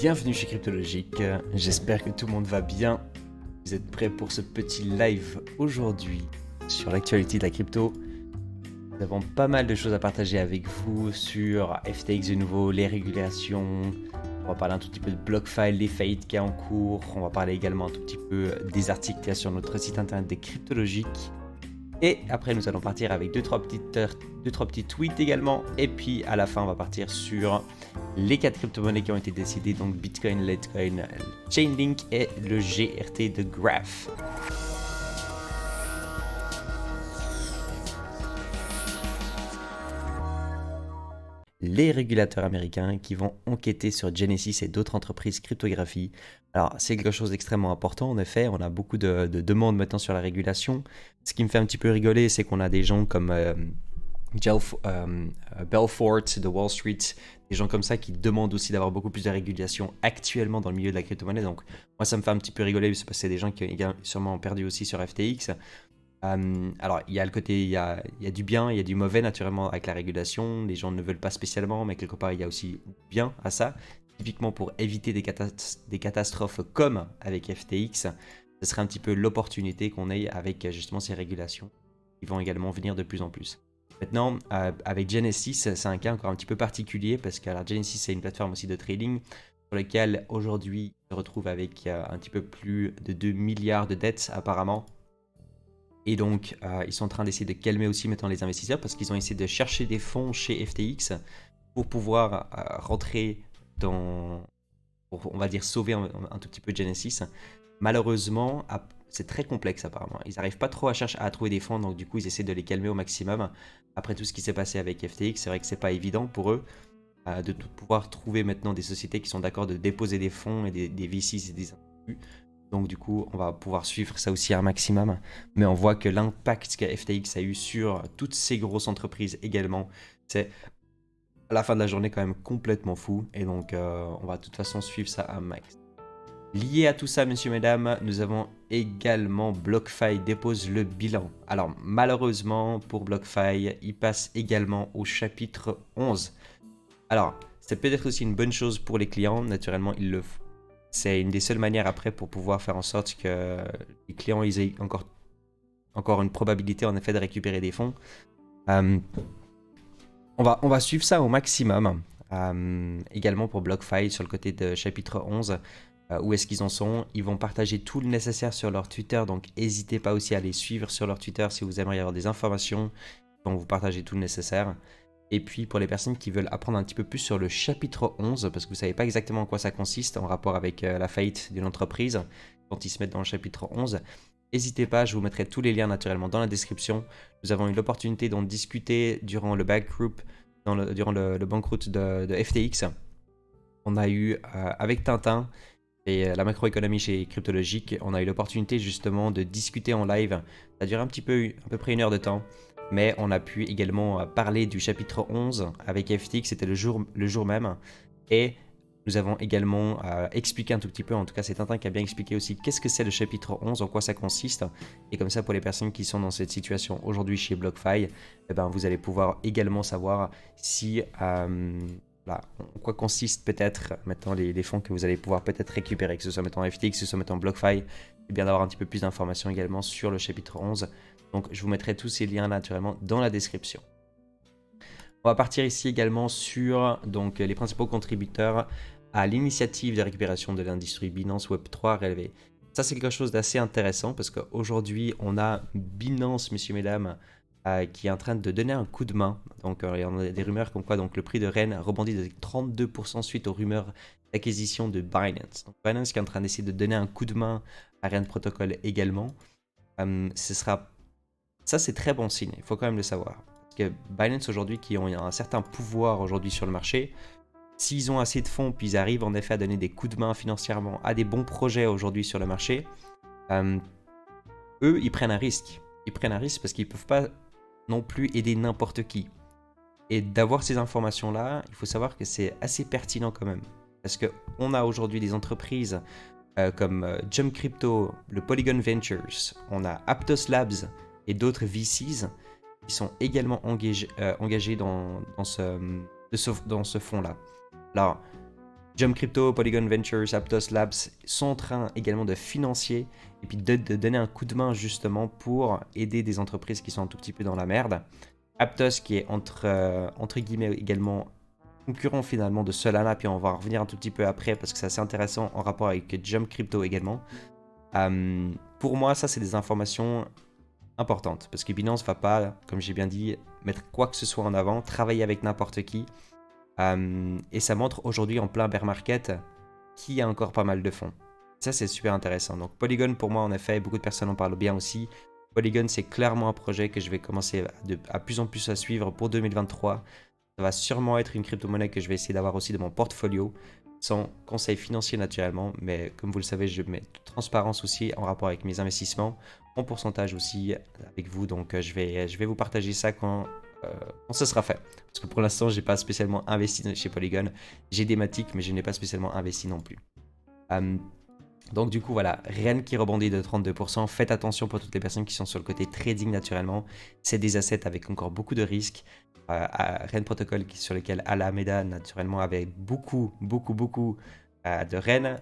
Bienvenue chez Cryptologique, j'espère que tout le monde va bien. Vous êtes prêts pour ce petit live aujourd'hui sur l'actualité de la crypto. Nous avons pas mal de choses à partager avec vous sur FTX de nouveau, les régulations. On va parler un tout petit peu de BlockFi, les faillites qui est en cours. On va parler également un tout petit peu des articles qu'il y a sur notre site internet des Cryptologiques. Et après, nous allons partir avec 2-3 petits tweets également. Et puis à la fin, on va partir sur les 4 crypto-monnaies qui ont été décidées, donc Bitcoin, Litecoin, Chainlink et le GRT de Graph. Les régulateurs américains qui vont enquêter sur Genesis et d'autres entreprises cryptographie. Alors, c'est quelque chose d'extrêmement important, en effet. On a beaucoup de demandes maintenant sur la régulation. Ce qui me fait un petit peu rigoler, c'est qu'on a des gens comme Belfort de Wall Street, des gens comme ça qui demandent aussi d'avoir beaucoup plus de régulation actuellement dans le milieu de la crypto-monnaie. Donc, moi, ça me fait un petit peu rigoler, parce que c'est des gens qui ont sûrement perdu aussi sur FTX. Alors, il y a le côté, il y a du bien, il y a du mauvais naturellement avec la régulation. Les gens ne veulent pas spécialement, mais quelque part, il y a aussi bien à ça. Typiquement pour éviter des catastrophes comme avec FTX, ce serait un petit peu l'opportunité qu'on ait avec justement ces régulations qui vont également venir de plus en plus. Maintenant, avec Genesis, c'est un cas encore un petit peu particulier parce que alors, Genesis, c'est une plateforme aussi de trading sur laquelle aujourd'hui on se retrouve avec un petit peu plus de 2 milliards de dettes apparemment. Et donc, ils sont en train d'essayer de calmer aussi maintenant les investisseurs parce qu'ils ont essayé de chercher des fonds chez FTX pour pouvoir rentrer dans, pour, on va dire, sauver un tout petit peu Genesis. Malheureusement, c'est très complexe apparemment. Ils n'arrivent pas trop à trouver des fonds, donc du coup, ils essaient de les calmer au maximum. Après tout ce qui s'est passé avec FTX, c'est vrai que c'est pas évident pour eux de pouvoir trouver maintenant des sociétés qui sont d'accord de déposer des fonds et des VCs et des individus. Donc du coup, on va pouvoir suivre ça aussi un maximum. Mais on voit que l'impact que FTX a eu sur toutes ces grosses entreprises également, c'est à la fin de la journée quand même complètement fou. Et donc, on va de toute façon suivre ça un max. Lié à tout ça, messieurs, mesdames, nous avons également BlockFi dépose le bilan. Alors, malheureusement, pour BlockFi, il passe également au chapitre 11. Alors, c'est peut-être aussi une bonne chose pour les clients. Naturellement, c'est une des seules manières après pour pouvoir faire en sorte que les clients ils aient encore une probabilité en effet de récupérer des fonds. On va suivre ça au maximum. Également pour BlockFi sur le côté de chapitre 11. Où est-ce qu'ils en sont? Ils vont partager tout le nécessaire sur leur Twitter, donc n'hésitez pas aussi à les suivre sur leur Twitter si vous aimeriez avoir des informations. Ils vont vous partager tout le nécessaire. Et puis pour les personnes qui veulent apprendre un petit peu plus sur le chapitre 11, parce que vous ne savez pas exactement en quoi ça consiste en rapport avec la faillite d'une entreprise, quand ils se mettent dans le chapitre 11, n'hésitez pas, je vous mettrai tous les liens naturellement dans la description. Nous avons eu l'opportunité d'en discuter durant le backgroup, durant le bankroot de FTX. On a eu avec Tintin et la macroéconomie chez Cryptologique, on a eu l'opportunité justement de discuter en live. Ça a duré à peu près 1 heure de temps. Mais on a pu également parler du chapitre 11 avec FTX, c'était le jour même. Et nous avons également expliqué un tout petit peu, en tout cas c'est Tintin qui a bien expliqué aussi qu'est-ce que c'est le chapitre 11, en quoi ça consiste. Et comme ça pour les personnes qui sont dans cette situation aujourd'hui chez BlockFi, eh ben, vous allez pouvoir également savoir si... Voilà, en quoi consiste peut-être maintenant les fonds que vous allez pouvoir peut-être récupérer, que ce soit maintenant FTX, que ce soit maintenant BlockFi, et bien d'avoir un petit peu plus d'informations également sur le chapitre 11. Donc je vous mettrai tous ces liens naturellement dans la description. On va partir ici également sur donc, les principaux contributeurs à l'initiative de récupération de l'industrie Binance Web3 relevée. Ça c'est quelque chose d'assez intéressant parce qu'aujourd'hui on a Binance, messieurs, mesdames, qui est en train de donner un coup de main. Donc il y en a des rumeurs comme quoi donc, le prix de Rennes rebondit de 32% suite aux rumeurs d'acquisition de Binance. Donc Binance qui est en train d'essayer de donner un coup de main à Rennes Protocol également. Ça c'est très bon signe, il faut quand même le savoir. Parce que Binance aujourd'hui qui ont un certain pouvoir aujourd'hui sur le marché, s'ils ont assez de fonds puis ils arrivent en effet à donner des coups de main financièrement à des bons projets aujourd'hui sur le marché, eux ils prennent un risque. Ils prennent un risque parce qu'ils ne peuvent pas non plus aider n'importe qui. Et d'avoir ces informations-là, il faut savoir que c'est assez pertinent quand même. Parce qu'on a aujourd'hui des entreprises comme Jump Crypto, le Polygon Ventures, on a Aptos Labs et d'autres VCs qui sont également engagés dans ce fonds-là. Alors, Jump Crypto, Polygon Ventures, Aptos Labs sont en train également de financer et puis de donner un coup de main justement pour aider des entreprises qui sont un tout petit peu dans la merde. Aptos qui est entre guillemets également concurrent finalement de Solana, puis on va en revenir un tout petit peu après parce que c'est assez intéressant en rapport avec Jump Crypto également. Pour moi, ça c'est des informations importantes parce que Binance va pas, comme j'ai bien dit, mettre quoi que ce soit en avant, travailler avec n'importe qui. Et ça montre aujourd'hui en plein bear market qu'il y a encore pas mal de fonds. Ça c'est super intéressant. Donc Polygon pour moi en effet, beaucoup de personnes en parlent bien aussi. Polygon c'est clairement un projet que je vais commencer à plus en plus à suivre pour 2023. Ça va sûrement être une crypto-monnaie que je vais essayer d'avoir aussi dans mon portfolio, sans conseil financier naturellement, mais comme vous le savez, je mets toute transparence aussi en rapport avec mes investissements, mon pourcentage aussi avec vous, donc je vais vous partager ça quand ce sera fait. Parce que pour l'instant, je n'ai pas spécialement investi chez Polygon, j'ai des matiques, mais je n'ai pas spécialement investi non plus. Donc du coup voilà, REN qui rebondit de 32%, faites attention pour toutes les personnes qui sont sur le côté trading naturellement, c'est des assets avec encore beaucoup de risques. REN Protocol sur lequel Alameda naturellement avait beaucoup de REN.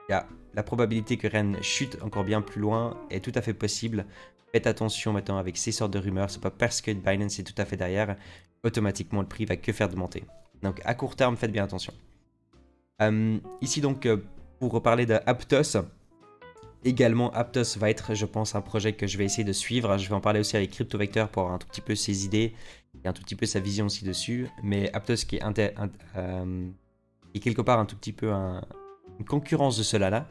Il y a la probabilité que REN chute encore bien plus loin est tout à fait possible. Faites attention maintenant avec ces sortes de rumeurs, c'est pas parce que Binance est tout à fait derrière, automatiquement le prix va que faire de monter. Donc à court terme, faites bien attention. Ici donc pour reparler de Aptos, également Aptos va être je pense un projet que je vais essayer de suivre. Je vais en parler aussi avec CryptoVector pour avoir un tout petit peu ses idées et un tout petit peu sa vision aussi dessus. Mais Aptos qui est quelque part un tout petit peu une concurrence de Solana.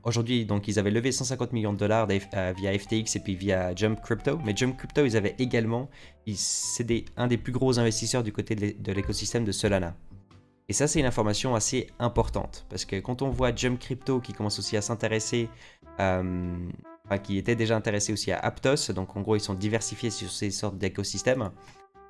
Aujourd'hui, donc ils avaient levé 150 millions de dollars via FTX et puis via Jump Crypto. Mais Jump Crypto, ils avaient également, c'est un des plus gros investisseurs du côté de l'écosystème de Solana. Et ça, c'est une information assez importante parce que quand on voit Jump Crypto qui commence aussi à s'intéresser, qui était déjà intéressé aussi à Aptos, donc en gros, ils sont diversifiés sur ces sortes d'écosystèmes.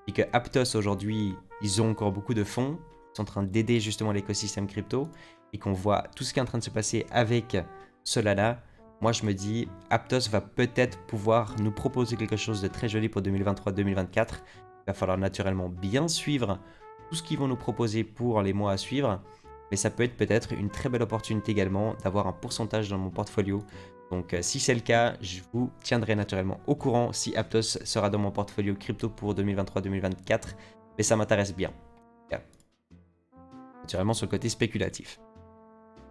Et que Aptos aujourd'hui, ils ont encore beaucoup de fonds, ils sont en train d'aider justement l'écosystème crypto et qu'on voit tout ce qui est en train de se passer avec Solana. Moi, je me dis, Aptos va peut-être pouvoir nous proposer quelque chose de très joli pour 2023-2024. Il va falloir naturellement bien suivre tout ce qu'ils vont nous proposer pour les mois à suivre, mais ça peut être peut-être une très belle opportunité également d'avoir un pourcentage dans mon portfolio. Donc si c'est le cas, je vous tiendrai naturellement au courant si Aptos sera dans mon portfolio crypto pour 2023-2024, mais ça m'intéresse bien. Naturellement sur le côté spéculatif.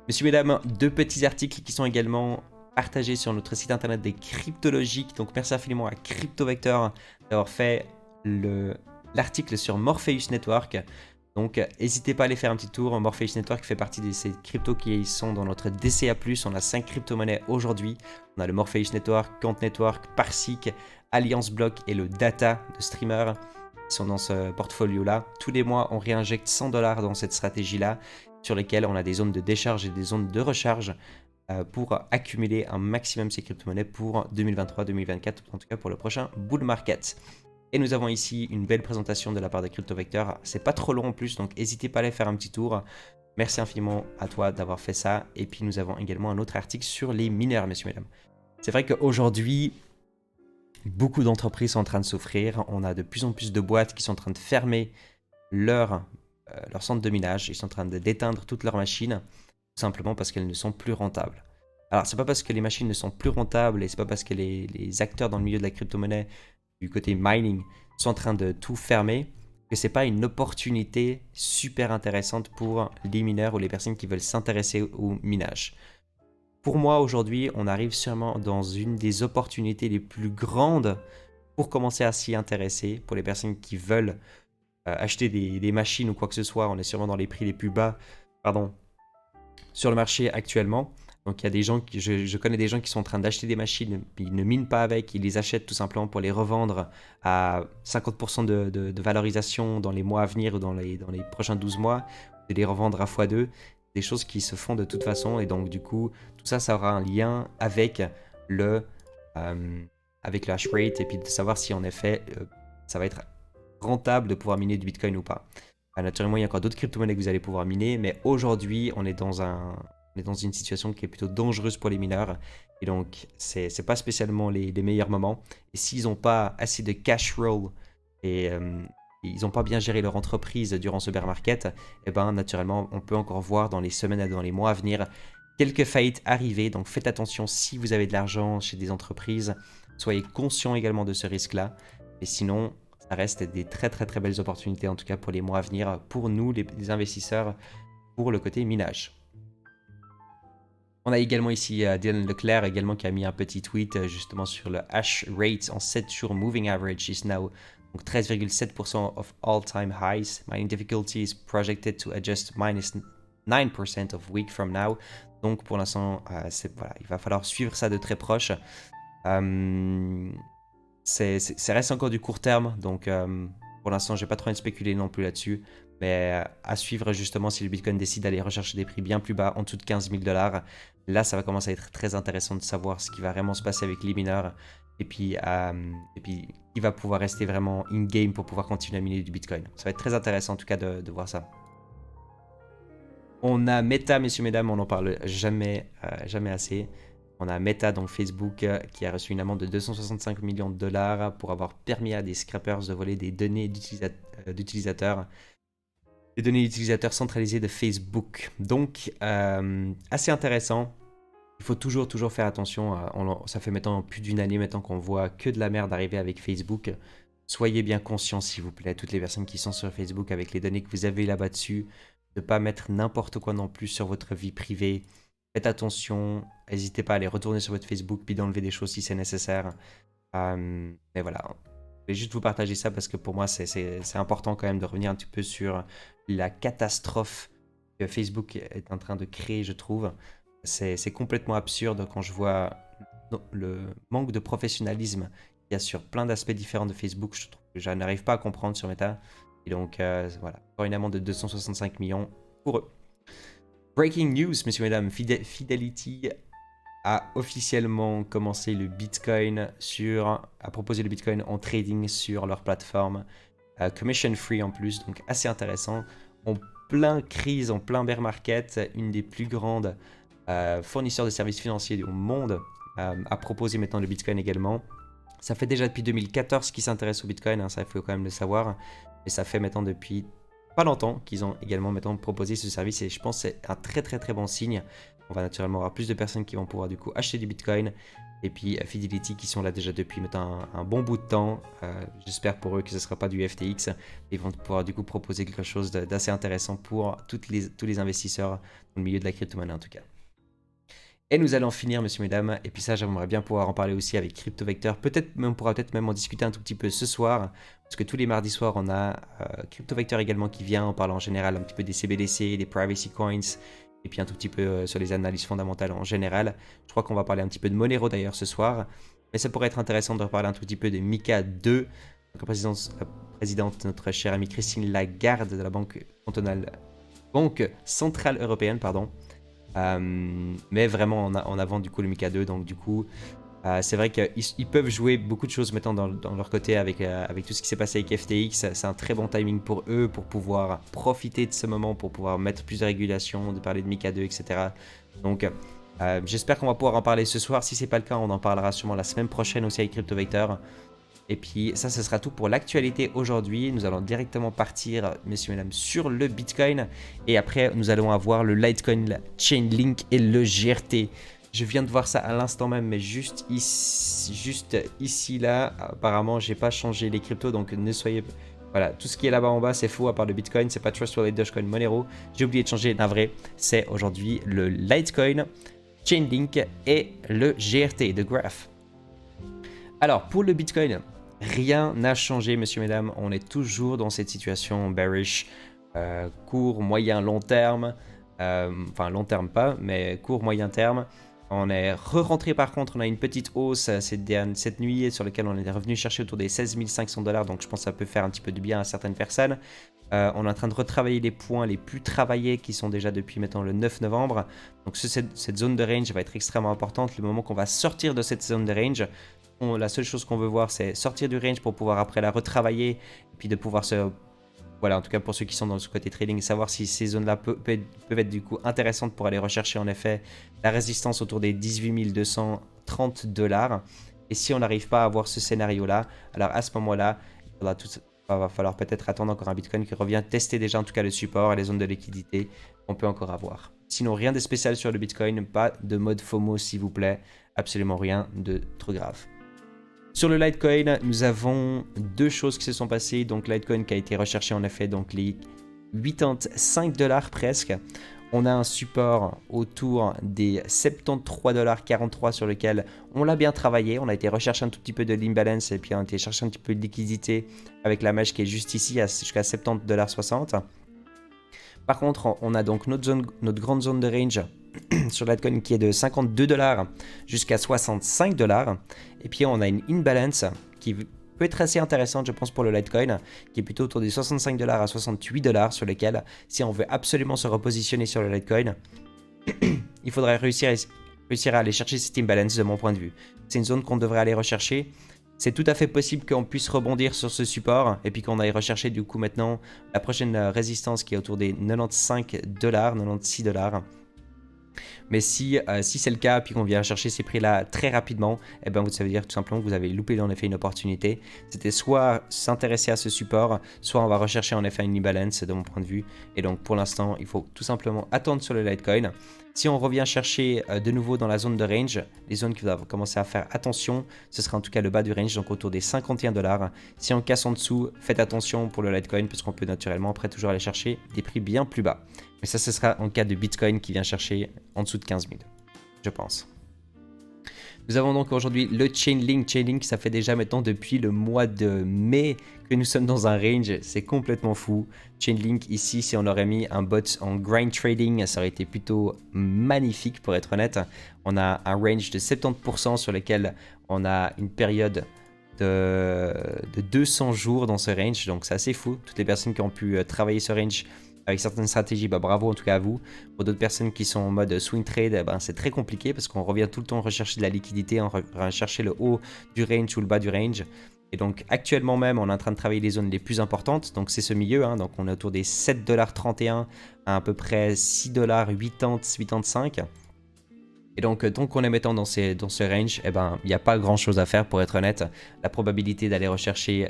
Messieurs, mesdames, deux petits articles qui sont également partagés sur notre site internet des Cryptologiques. Donc merci infiniment à CryptoVector d'avoir fait l'article sur Morpheus Network. Donc n'hésitez pas à aller faire un petit tour. Morpheus Network fait partie de ces cryptos qui sont dans notre DCA+. On a 5 crypto-monnaies aujourd'hui. On a le Morpheus Network, Quant Network, Parsec, Alliance Block et le Data de Streamer qui sont dans ce portfolio-là. Tous les mois, on réinjecte 100 $ dans cette stratégie-là sur lesquelles on a des zones de décharge et des zones de recharge pour accumuler un maximum ces crypto-monnaies pour 2023-2024, en tout cas pour le prochain bull market. Et nous avons ici une belle présentation de la part de CryptoVector. C'est pas trop long en plus, donc n'hésitez pas à aller faire un petit tour. Merci infiniment à toi d'avoir fait ça. Et puis nous avons également un autre article sur les mineurs, messieurs, mesdames. C'est vrai qu'aujourd'hui, beaucoup d'entreprises sont en train de souffrir. On a de plus en plus de boîtes qui sont en train de fermer leur centre de minage. Ils sont en train d'éteindre toutes leurs machines, tout simplement parce qu'elles ne sont plus rentables. Alors, c'est pas parce que les machines ne sont plus rentables et c'est pas parce que les acteurs dans le milieu de la crypto-monnaie du côté mining sont en train de tout fermer, que c'est pas une opportunité super intéressante pour les mineurs ou les personnes qui veulent s'intéresser au minage. Pour moi, aujourd'hui, on arrive sûrement dans une des opportunités les plus grandes pour commencer à s'y intéresser, pour les personnes qui veulent acheter des machines ou quoi que ce soit. On est sûrement dans les prix les plus bas sur le marché actuellement. Donc il y a des gens je connais des gens qui sont en train d'acheter des machines, ils ne minent pas avec, ils les achètent tout simplement pour les revendre à 50% de valorisation dans les mois à venir ou dans les prochains 12 mois, de les revendre à x2, des choses qui se font de toute façon et donc du coup tout ça, ça aura un lien avec le hash rate et puis de savoir si en effet ça va être rentable de pouvoir miner du Bitcoin ou pas. Naturellement, il y a encore d'autres crypto-monnaies que vous allez pouvoir miner, mais aujourd'hui on est dans une situation qui est plutôt dangereuse pour les mineurs. Et donc, c'est pas spécialement les meilleurs moments. Et s'ils n'ont pas assez de cash roll et ils n'ont pas bien géré leur entreprise durant ce bear market, et ben naturellement, on peut encore voir dans les semaines et dans les mois à venir quelques faillites arriver. Donc faites attention si vous avez de l'argent chez des entreprises. Soyez conscient également de ce risque-là. Et sinon, ça reste des très très très belles opportunités, en tout cas pour les mois à venir, pour nous les investisseurs, pour le côté minage. On a également ici Dylan Leclerc également qui a mis un petit tweet justement sur le hash rate en 7 jours moving average is now donc 13,7% of all-time highs. Mining difficulty is projected to adjust minus 9% of week from now. Donc pour l'instant, voilà, il va falloir suivre ça de très proche. Ça reste encore du court terme, donc pour l'instant, je n'ai pas trop envie de spéculer non plus là-dessus. Mais à suivre justement si le Bitcoin décide d'aller rechercher des prix bien plus bas, en dessous de 15 000 $. Là, ça va commencer à être très intéressant de savoir ce qui va vraiment se passer avec les mineurs. Et puis, il va pouvoir rester vraiment in-game pour pouvoir continuer à miner du Bitcoin. Ça va être très intéressant en tout cas de voir ça. On a Meta, messieurs, mesdames, on n'en parle jamais assez. On a Meta, donc Facebook, qui a reçu une amende de 265 millions de dollars pour avoir permis à des scrappers de voler des données d'utilisateurs. Les données d'utilisateurs centralisées de Facebook. Donc, assez intéressant. Il faut toujours faire attention. Ça fait maintenant plus d'une année maintenant qu'on voit que de la merde arriver avec Facebook. Soyez bien conscients, s'il vous plaît, toutes les personnes qui sont sur Facebook avec les données que vous avez là-bas dessus, de ne pas mettre n'importe quoi non plus sur votre vie privée. Faites attention, n'hésitez pas à aller retourner sur votre Facebook puis d'enlever des choses si c'est nécessaire. Mais voilà, je vais juste vous partager ça parce que pour moi c'est important quand même de revenir un petit peu sur la catastrophe que Facebook est en train de créer, je trouve. C'est complètement absurde quand je vois le manque de professionnalisme qu'il y a sur plein d'aspects différents de Facebook. Je trouve que je n'arrive pas à comprendre sur Meta. Et donc voilà, encore une amende de 265 millions pour eux. Breaking news, messieurs, mesdames, Fidelity a officiellement commencé le Bitcoin a proposé le Bitcoin en trading sur leur plateforme, commission free en plus, donc assez intéressant. En plein crise, en plein bear market, une des plus grandes fournisseurs de services financiers au monde a proposé maintenant le Bitcoin également. Ça fait déjà depuis 2014 qu'ils s'intéressent au Bitcoin, hein, ça il faut quand même le savoir, mais ça fait maintenant depuis pas longtemps qu'ils ont également maintenant proposé ce service et je pense que c'est un très très très bon signe. On va naturellement avoir plus de personnes qui vont pouvoir du coup acheter du Bitcoin et puis Fidelity qui sont là déjà depuis maintenant un bon bout de temps. J'espère pour eux que ce ne sera pas du FTX. Ils vont pouvoir du coup proposer quelque chose d'assez intéressant pour tous les investisseurs dans le milieu de la crypto-monnaie en tout cas. Et nous allons finir, messieurs, mesdames, et puis ça, j'aimerais bien pouvoir en parler aussi avec CryptoVector. On pourra peut-être même en discuter un tout petit peu ce soir, parce que tous les mardis soirs, on a CryptoVector également qui vient en parlant en général un petit peu des CBDC, des privacy coins, et puis un tout petit peu sur les analyses fondamentales en général. Je crois qu'on va parler un petit peu de Monero d'ailleurs ce soir, mais ça pourrait être intéressant de reparler un tout petit peu de MiCA 2, donc la présidente, notre chère amie Christine Lagarde de la Banque Centrale Européenne, pardon. Mais vraiment en avant du coup le MiCA 2, donc du coup c'est vrai qu'ils peuvent jouer beaucoup de choses maintenant dans leur côté avec tout ce qui s'est passé avec FTX. C'est un très bon timing pour eux pour pouvoir profiter de ce moment, pour pouvoir mettre plus de régulation, de parler de MiCA 2, etc. Donc j'espère qu'on va pouvoir en parler ce soir. Si c'est pas le cas, on en parlera sûrement la semaine prochaine aussi avec CryptoVector. Et puis ça, ce sera tout pour l'actualité aujourd'hui. Nous allons directement partir, messieurs et mesdames, sur le Bitcoin. Et après, nous allons avoir le Litecoin, la Chainlink et le GRT. Je viens de voir ça à l'instant même, mais juste ici, là. Apparemment, j'ai pas changé les cryptos, donc ne soyez... Voilà, tout ce qui est là-bas en bas, c'est faux, à part le Bitcoin. C'est pas Trust Wallet, Dogecoin, Monero. J'ai oublié de changer, navré. C'est aujourd'hui le Litecoin, Chainlink et le GRT, The Graph. Alors, pour le Bitcoin, rien n'a changé, messieurs, mesdames. On est toujours dans cette situation bearish, court, moyen, long terme. Enfin, long terme pas, mais court, moyen terme. On est re-rentré par contre, on a une petite hausse cette nuit sur laquelle on est revenu chercher autour des 16 500 $. Donc je pense que ça peut faire un petit peu de bien à certaines personnes. On est en train de retravailler les points les plus travaillés qui sont déjà depuis maintenant le 9 novembre. Donc cette zone de range va être extrêmement importante. Le moment qu'on va sortir de cette zone de range, la seule chose qu'on veut voir, c'est sortir du range pour pouvoir après la retravailler et puis de pouvoir se... Voilà, en tout cas pour ceux qui sont dans ce côté trading, savoir si ces zones-là peuvent être du coup intéressantes pour aller rechercher en effet la résistance autour des 18 230 $. Et si on n'arrive pas à avoir ce scénario-là, alors à ce moment-là, il faudra va falloir peut-être attendre encore un Bitcoin qui revient tester déjà en tout cas le support et les zones de liquidité qu'on peut encore avoir. Sinon, rien de spécial sur le Bitcoin, pas de mode FOMO s'il vous plaît, absolument rien de trop grave. Sur le Litecoin, nous avons deux choses qui se sont passées. Donc Litecoin qui a été recherché en effet, donc les 85 $ presque. On a un support autour des 73,43 $ sur lequel on l'a bien travaillé. On a été rechercher un tout petit peu de l'imbalance et puis on a été chercher un petit peu de liquidité avec la mèche qui est juste ici jusqu'à 70,60 $. Par contre, on a donc notre grande zone de range sur Litecoin qui est de 52 $ jusqu'à 65 $. Et puis on a une imbalance qui peut être assez intéressante, je pense, pour le Litecoin, qui est plutôt autour des 65 $ à 68 $, sur lesquels, si on veut absolument se repositionner sur le Litecoin, il faudrait réussir à aller chercher cette imbalance de mon point de vue. C'est une zone qu'on devrait aller rechercher. C'est tout à fait possible qu'on puisse rebondir sur ce support et puis qu'on aille rechercher du coup maintenant la prochaine résistance qui est autour des 95 $, 96 $. Mais si c'est le cas, puis qu'on vient chercher ces prix-là très rapidement, eh ben, ça veut dire tout simplement que vous avez loupé en effet une opportunité. C'était soit s'intéresser à ce support, soit on va rechercher en effet une imbalance de mon point de vue. Et donc pour l'instant, il faut tout simplement attendre sur le Litecoin. Si on revient chercher de nouveau dans la zone de range, les zones qui doivent commencer à faire attention, ce sera en tout cas le bas du range, donc autour des 51 $. Si on casse en dessous, faites attention pour le Litecoin, parce qu'on peut naturellement après toujours aller chercher des prix bien plus bas. Mais ça, ce sera en cas de Bitcoin qui vient chercher en dessous de 15 000, je pense. Nous avons donc aujourd'hui le Chainlink. Chainlink, ça fait déjà maintenant depuis le mois de mai que nous sommes dans un range. C'est complètement fou. Chainlink, ici, si on aurait mis un bot en grind trading, ça aurait été plutôt magnifique pour être honnête. On a un range de 70% sur lequel on a une période de 200 jours dans ce range. Donc c'est assez fou. Toutes les personnes qui ont pu travailler ce range avec certaines stratégies, bah bravo en tout cas à vous. Pour d'autres personnes qui sont en mode swing trade, ben c'est très compliqué parce qu'on revient tout le temps rechercher de la liquidité, on revient chercher le haut du range ou le bas du range. Et donc actuellement même, on est en train de travailler les zones les plus importantes. Donc c'est ce milieu, hein, donc on est autour des 7,31 $ à peu près 6,80 $, 85 $. Et donc, tant qu'on est mettant dans ce range, eh ben, il n'y a pas grand chose à faire pour être honnête. La probabilité d'aller rechercher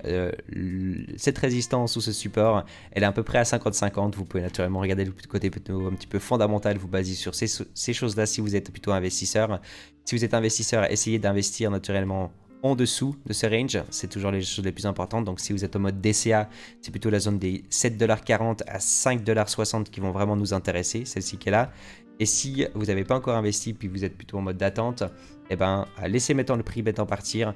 cette résistance ou ce support, elle est à peu près à 50-50. Vous pouvez naturellement regarder le côté un petit peu fondamental, vous basez sur ces choses-là si vous êtes plutôt investisseur. Si vous êtes investisseur, essayez d'investir naturellement en dessous de ce range, c'est toujours les choses les plus importantes. Donc si vous êtes en mode DCA, c'est plutôt la zone des 7,40 $ à 5,60 $ qui vont vraiment nous intéresser, celle-ci qui est là. Et si vous n'avez pas encore investi, puis vous êtes plutôt en mode d'attente, eh ben, laissez maintenant le prix maintenant partir,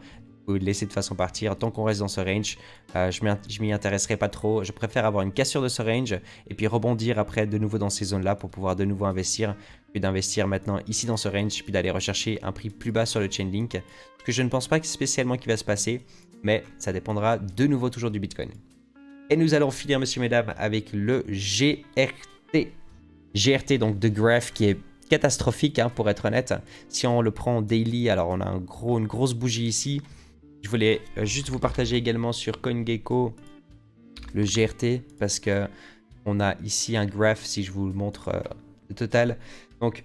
ou le laissez de façon partir. Tant qu'on reste dans ce range, je m'y intéresserai pas trop. Je préfère avoir une cassure de ce range et puis rebondir après de nouveau dans ces zones-là pour pouvoir de nouveau investir, puis d'investir maintenant ici dans ce range, puis d'aller rechercher un prix plus bas sur le Chainlink. Ce que je ne pense pas spécialement qu'il va se passer, mais ça dépendra de nouveau toujours du Bitcoin. Et nous allons finir, messieurs, mesdames, avec le GRT. GRT, donc de graph qui est catastrophique, hein, pour être honnête. Si on le prend en daily, alors on a une grosse bougie ici. Je voulais juste vous partager également sur CoinGecko le GRT parce que on a ici un graph, si je vous le montre le total. Donc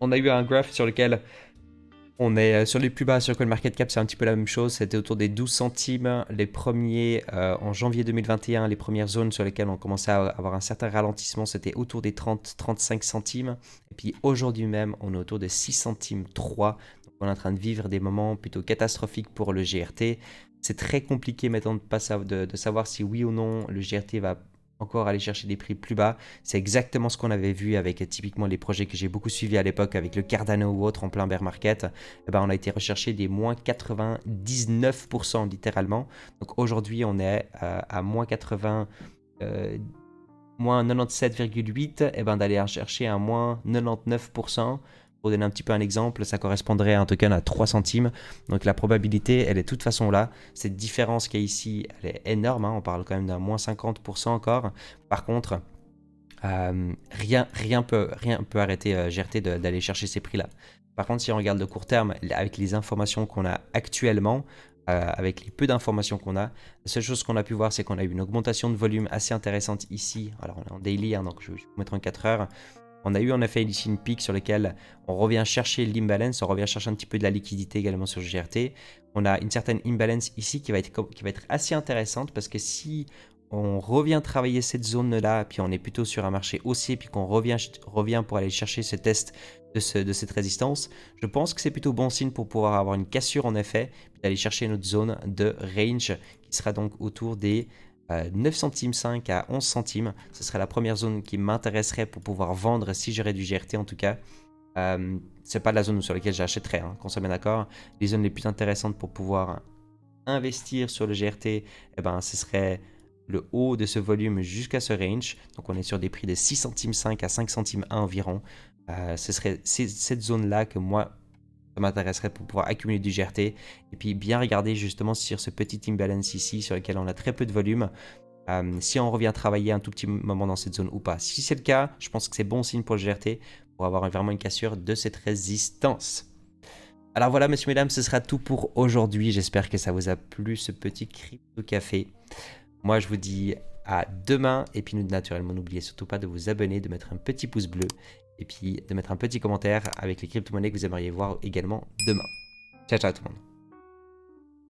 on a eu un graph sur lequel on est sur les plus bas sur CoinMarketCap, c'est un petit peu la même chose. C'était autour des 12 centimes. Les premiers, en janvier 2021, les premières zones sur lesquelles on commençait à avoir un certain ralentissement, c'était autour des 30-35 centimes. Et puis aujourd'hui même, on est autour de 6 centimes 3. Donc on est en train de vivre des moments plutôt catastrophiques pour le GRT. C'est très compliqué maintenant de savoir si oui ou non le GRT va encore aller chercher des prix plus bas. C'est exactement ce qu'on avait vu avec typiquement les projets que j'ai beaucoup suivis à l'époque avec le Cardano ou autre en plein bear market. Eh ben, on a été rechercher des moins 99% littéralement. Donc aujourd'hui on est à moins 80, moins 97,8. Et ben d'aller chercher un moins 99%. Pour donner un petit peu un exemple, ça correspondrait à un token à 3 centimes. Donc la probabilité, elle est de toute façon là. Cette différence qu'il y a ici, elle est énorme, hein. On parle quand même d'un moins 50% encore. Par contre, rien peut arrêter GRT d'aller chercher ces prix-là. Par contre, si on regarde le court terme, avec les informations qu'on a actuellement, avec les peu d'informations qu'on a, la seule chose qu'on a pu voir, c'est qu'on a eu une augmentation de volume assez intéressante ici. Alors on est en daily, hein, donc je vais vous mettre en 4 heures. On a eu en effet ici une pique sur laquelle on revient chercher l'imbalance, on revient chercher un petit peu de la liquidité également sur le GRT. On a une certaine imbalance ici qui va être assez intéressante parce que si on revient travailler cette zone-là, puis on est plutôt sur un marché haussier, puis qu'on revient pour aller chercher ce test de cette résistance, je pense que c'est plutôt bon signe pour pouvoir avoir une cassure en effet, puis d'aller chercher notre zone de range qui sera donc autour des 9 centimes 5 à 11 centimes. Ce serait la première zone qui m'intéresserait pour pouvoir vendre si j'aurais du GRT en tout cas. C'est pas la zone sur laquelle j'achèterais, hein, qu'on soit bien d'accord. Les zones les plus intéressantes pour pouvoir investir sur le GRT, eh ben, ce serait le haut de ce volume jusqu'à ce range. Donc on est sur des prix de 6 centimes 5 à 5 centimes 1 environ. Ce serait cette zone-là que moi, ça m'intéresserait pour pouvoir accumuler du GRT. Et puis bien regarder justement sur ce petit imbalance ici, sur lequel on a très peu de volume, si on revient travailler un tout petit moment dans cette zone ou pas. Si c'est le cas, je pense que c'est bon signe pour le GRT, pour avoir vraiment une cassure de cette résistance. Alors voilà, messieurs, mesdames, ce sera tout pour aujourd'hui. J'espère que ça vous a plu, ce petit crypto café. Moi, je vous dis à demain. Et puis, naturellement, n'oubliez surtout pas de vous abonner, de mettre un petit pouce bleu et puis de mettre un petit commentaire avec les crypto-monnaies que vous aimeriez voir également demain. Ciao, ciao tout le monde.